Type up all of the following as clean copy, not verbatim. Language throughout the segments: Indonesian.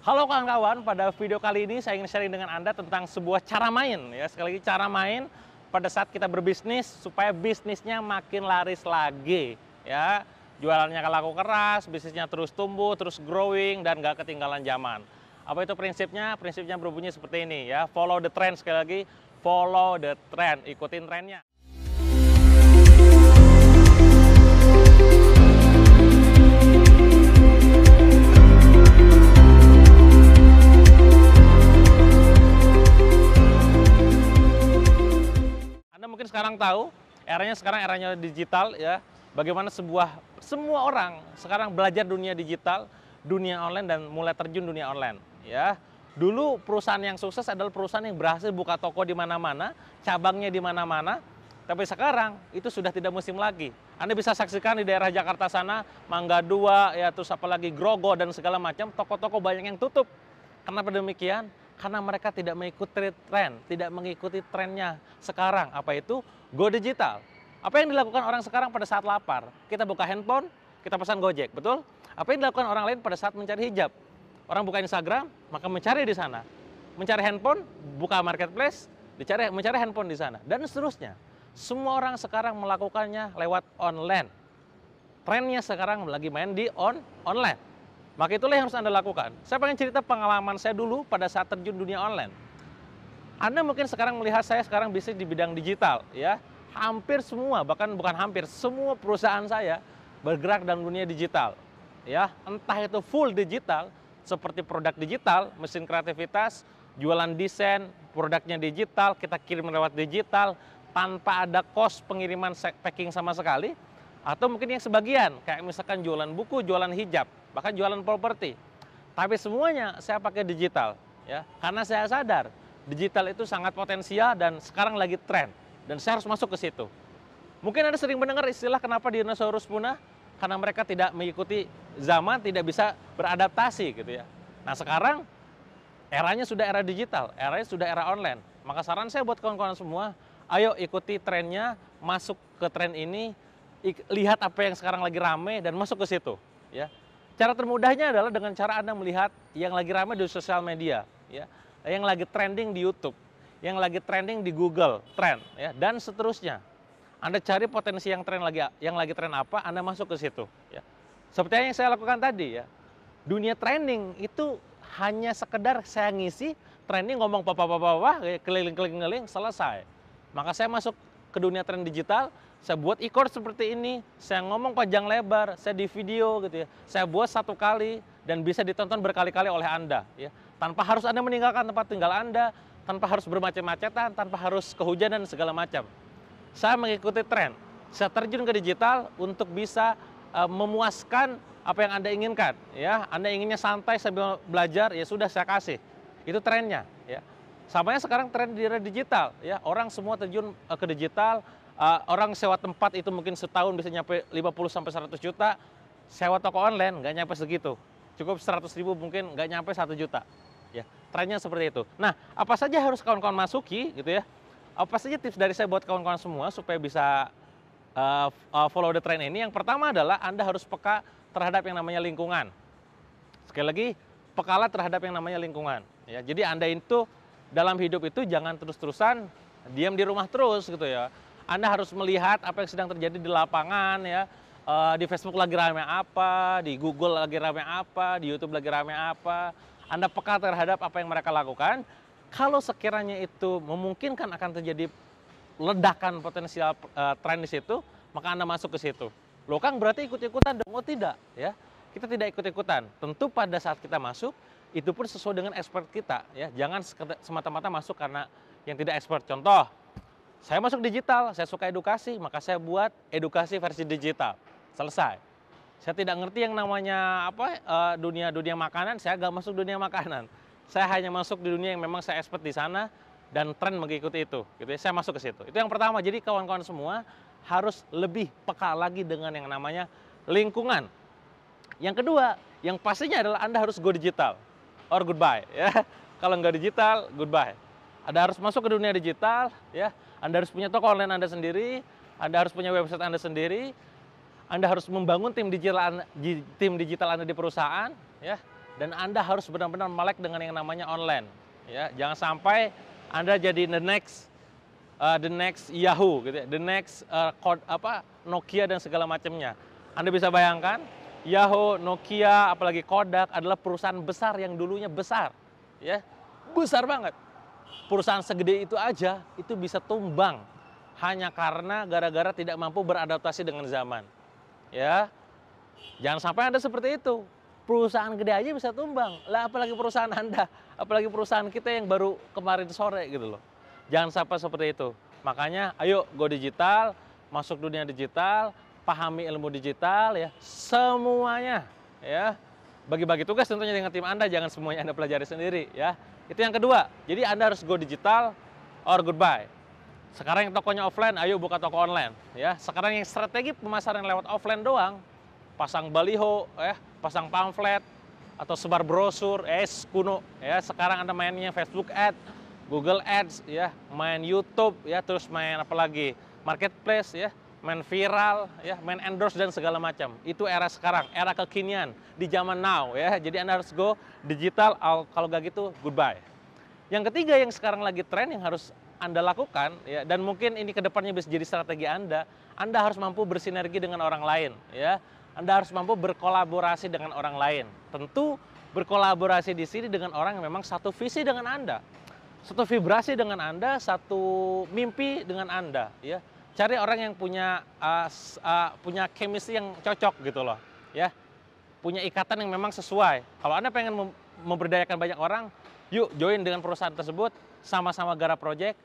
Halo kawan-kawan, pada video kali ini saya ingin sharing dengan Anda tentang sebuah cara main ya. Sekali lagi cara main pada saat kita berbisnis supaya bisnisnya makin laris lagi ya. Jualannya laku keras, bisnisnya terus tumbuh, terus growing dan nggak ketinggalan zaman. Apa itu prinsipnya? Prinsipnya berbunyi seperti ini ya. Follow the trend, sekali lagi follow the trend, ikutin trennya. Mungkin sekarang tahu, eranya digital ya. Bagaimana semua orang sekarang belajar dunia digital, dunia online dan mulai terjun dunia online ya. Dulu perusahaan yang sukses adalah perusahaan yang berhasil buka toko di mana-mana, cabangnya di mana-mana. Tapi sekarang itu sudah tidak musim lagi. Anda bisa saksikan di daerah Jakarta sana, Mangga 2 ya, terus apalagi Grogol dan segala macam, toko-toko banyak yang tutup. Kenapa demikian? Karena mereka tidak mengikuti tren, tidak mengikuti trennya sekarang. Apa itu? Go digital. Apa yang dilakukan orang sekarang pada saat lapar? Kita buka handphone, kita pesan Gojek, betul? Apa yang dilakukan orang lain pada saat mencari hijab? Orang buka Instagram, maka mencari di sana. Mencari handphone, buka marketplace, mencari handphone di sana. Dan seterusnya. Semua orang sekarang melakukannya lewat online. Trennya sekarang lagi main di online. Maka itulah yang harus Anda lakukan. Saya pengen cerita pengalaman saya dulu pada saat terjun dunia online. Anda mungkin sekarang melihat saya sekarang bisnis di bidang digital ya. Hampir semua, bahkan bukan hampir, semua perusahaan saya bergerak dalam dunia digital. Ya, entah itu full digital seperti produk digital, mesin kreativitas, jualan desain, produknya digital, kita kirim lewat digital tanpa ada cost pengiriman packing sama sekali. Atau mungkin yang sebagian, kayak misalkan jualan buku, jualan hijab, bahkan jualan properti. Tapi semuanya saya pakai digital, ya, karena saya sadar digital itu sangat potensial dan sekarang lagi tren, dan saya harus masuk ke situ. Mungkin Anda sering mendengar istilah kenapa dinosaurus punah, karena mereka tidak mengikuti zaman, tidak bisa beradaptasi gitu ya. Nah sekarang eranya sudah era digital, eranya sudah era online. Maka saran saya buat kawan-kawan semua, ayo ikuti trennya, masuk ke tren ini. Lihat apa yang sekarang lagi rame dan masuk ke situ ya. Cara termudahnya adalah dengan cara Anda melihat yang lagi rame di sosial media ya, yang lagi trending di YouTube, yang lagi trending di Google Trend ya, dan seterusnya. Anda cari potensi yang lagi tren apa, Anda masuk ke situ ya. Seperti yang saya lakukan tadi ya. Dunia trending itu hanya sekedar saya ngisi trending, ngomong apa-apa keliling-keliling selesai. Maka saya masuk ke dunia tren digital. Saya buat e-course seperti ini, saya ngomong panjang lebar, saya di video gitu ya. Saya buat satu kali dan bisa ditonton berkali-kali oleh Anda ya. Tanpa harus Anda meninggalkan tempat tinggal Anda, tanpa harus bermacet-macetan, tanpa harus kehujanan segala macam. Saya mengikuti tren. Saya terjun ke digital untuk bisa memuaskan apa yang Anda inginkan ya. Anda inginnya santai sambil belajar, ya sudah saya kasih. Itu trennya ya. Samanya sekarang tren di era digital ya. Orang semua terjun ke digital. Orang sewa tempat itu mungkin setahun bisa nyampe 50-100 juta, sewa toko online nggak nyampe segitu, cukup 100.000 mungkin nggak nyampe 1 juta. Ya, trennya seperti itu. Nah, apa saja harus kawan-kawan masuki gitu ya? Apa saja tips dari saya buat kawan-kawan semua supaya bisa follow the trend ini? Yang pertama adalah Anda harus peka terhadap yang namanya lingkungan. Sekali lagi, pekalah terhadap yang namanya lingkungan. Ya, jadi Anda itu dalam hidup itu jangan terus-terusan diam di rumah terus gitu ya. Anda harus melihat apa yang sedang terjadi di lapangan ya, di Facebook lagi rame apa, di Google lagi rame apa, di YouTube lagi rame apa. Anda peka terhadap apa yang mereka lakukan. Kalau sekiranya itu memungkinkan akan terjadi ledakan potensial tren di situ, maka Anda masuk ke situ. Loh Kang, berarti ikut-ikutan dong? Oh tidak ya, kita tidak ikut-ikutan. Tentu pada saat kita masuk, itu pun sesuai dengan expert kita ya. Jangan semata-mata masuk karena yang tidak expert. Contoh, saya masuk digital, saya suka edukasi, maka saya buat edukasi versi digital. Selesai. Saya tidak ngerti yang namanya dunia makanan, saya nggak masuk dunia makanan. Saya hanya masuk di dunia yang memang saya expert di sana dan tren mengikuti itu. Gitu ya, saya masuk ke situ. Itu yang pertama. Jadi kawan-kawan semua harus lebih peka lagi dengan yang namanya lingkungan. Yang kedua, yang pastinya adalah Anda harus go digital or goodbye. Ya. Kalau nggak digital, goodbye. Anda harus masuk ke dunia digital, ya. Anda harus punya toko online Anda sendiri, Anda harus punya website Anda sendiri, Anda harus membangun tim digital Anda di perusahaan, ya. dan Anda harus benar-benar melek dengan yang namanya online. Ya, jangan sampai Anda jadi the next Yahoo, gitu ya, the next Nokia dan segala macamnya. Anda bisa bayangkan, Yahoo, Nokia, apalagi Kodak adalah perusahaan besar yang dulunya besar, ya, besar banget. Perusahaan segede itu aja itu bisa tumbang hanya karena gara-gara tidak mampu beradaptasi dengan zaman. Ya, jangan sampai Anda seperti itu. Perusahaan gede aja bisa tumbang. Lah apalagi perusahaan Anda, apalagi perusahaan kita yang baru kemarin sore gitu loh. Jangan sampai seperti itu. Makanya ayo go digital, masuk dunia digital, pahami ilmu digital ya, semuanya ya. Bagi-bagi tugas tentunya dengan tim Anda, jangan semuanya Anda pelajari sendiri ya. Itu yang kedua. Jadi Anda harus go digital or goodbye. Sekarang yang tokonya offline, ayo buka toko online ya. Sekarang yang strategi pemasaran lewat offline doang, pasang baliho ya, pasang pamflet atau sebar brosur, kuno ya. Sekarang Anda mainnya Facebook Ads, Google Ads ya, main YouTube ya, terus main apa lagi? Marketplace ya, main viral ya, main endorse dan segala macam. Itu era sekarang, era kekinian di zaman now ya. Jadi Anda harus go digital, kalau nggak gitu goodbye. Yang ketiga yang sekarang lagi tren yang harus Anda lakukan ya, dan mungkin ini kedepannya bisa jadi strategi Anda harus mampu bersinergi dengan orang lain ya. Anda harus mampu berkolaborasi dengan orang lain. Tentu berkolaborasi di sini dengan orang yang memang satu visi dengan Anda, satu vibrasi dengan Anda, satu mimpi dengan Anda ya. Cari orang yang punya chemistry yang cocok gitu loh ya, punya ikatan yang memang sesuai. Kalau Anda pengen memberdayakan banyak orang, yuk join dengan perusahaan tersebut, sama-sama garap project,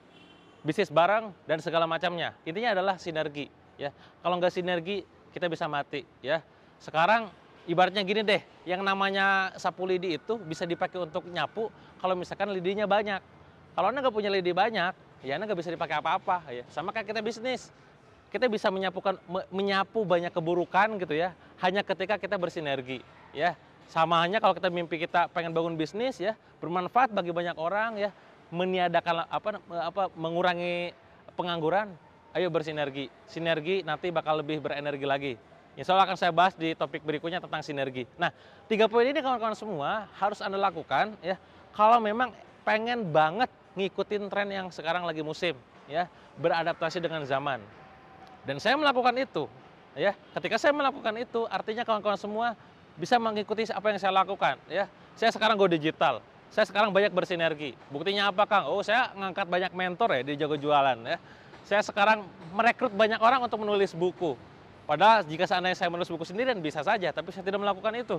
bisnis bareng dan segala macamnya. Intinya adalah sinergi ya. Kalau nggak sinergi kita bisa mati ya. Sekarang ibaratnya gini deh, yang namanya sapu lidi itu bisa dipakai untuk nyapu kalau misalkan lidinya banyak. Kalau Anda nggak punya lidi banyak, ya Anda nggak bisa dipakai apa-apa ya. Sama kayak kita bisnis, kita bisa menyapu banyak keburukan gitu ya, hanya ketika kita bersinergi ya. Sama hanya kalau kita mimpi kita pengen bangun bisnis ya, bermanfaat bagi banyak orang ya, meniadakan mengurangi pengangguran, ayo bersinergi. Sinergi nanti bakal lebih berenergi lagi. Insya Allah akan saya bahas di topik berikutnya tentang sinergi. Nah, 3 poin ini kawan-kawan semua harus Anda lakukan ya, kalau memang pengen banget ngikutin tren yang sekarang lagi musim ya, beradaptasi dengan zaman. Dan saya melakukan itu ya. Ketika saya melakukan itu, artinya kawan-kawan semua bisa mengikuti apa yang saya lakukan ya. Saya sekarang go digital, saya sekarang banyak bersinergi. Buktinya apa, Kang? Oh, saya ngangkat banyak mentor ya di Jago Jualan ya. Saya sekarang merekrut banyak orang untuk menulis buku. Padahal jika seandainya saya menulis buku sendirian bisa saja, tapi saya tidak melakukan itu.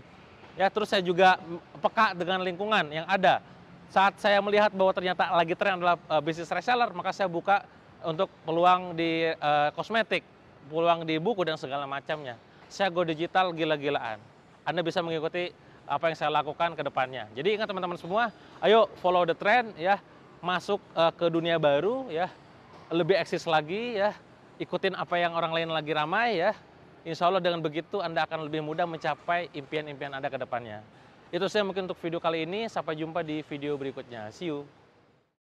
Ya, terus saya juga peka dengan lingkungan yang ada. Saat saya melihat bahwa ternyata lagi tren adalah bisnis reseller, maka saya buka untuk peluang di kosmetik, peluang di buku dan segala macamnya. Saya go digital gila-gilaan. Anda bisa mengikuti apa yang saya lakukan ke depannya. Jadi ingat teman-teman semua, ayo follow the trend ya, masuk ke dunia baru ya, lebih eksis lagi ya, ikutin apa yang orang lain lagi ramai ya. Insya Allah dengan begitu Anda akan lebih mudah mencapai impian-impian Anda ke depannya. Itu saja mungkin untuk video kali ini, sampai jumpa di video berikutnya. See you.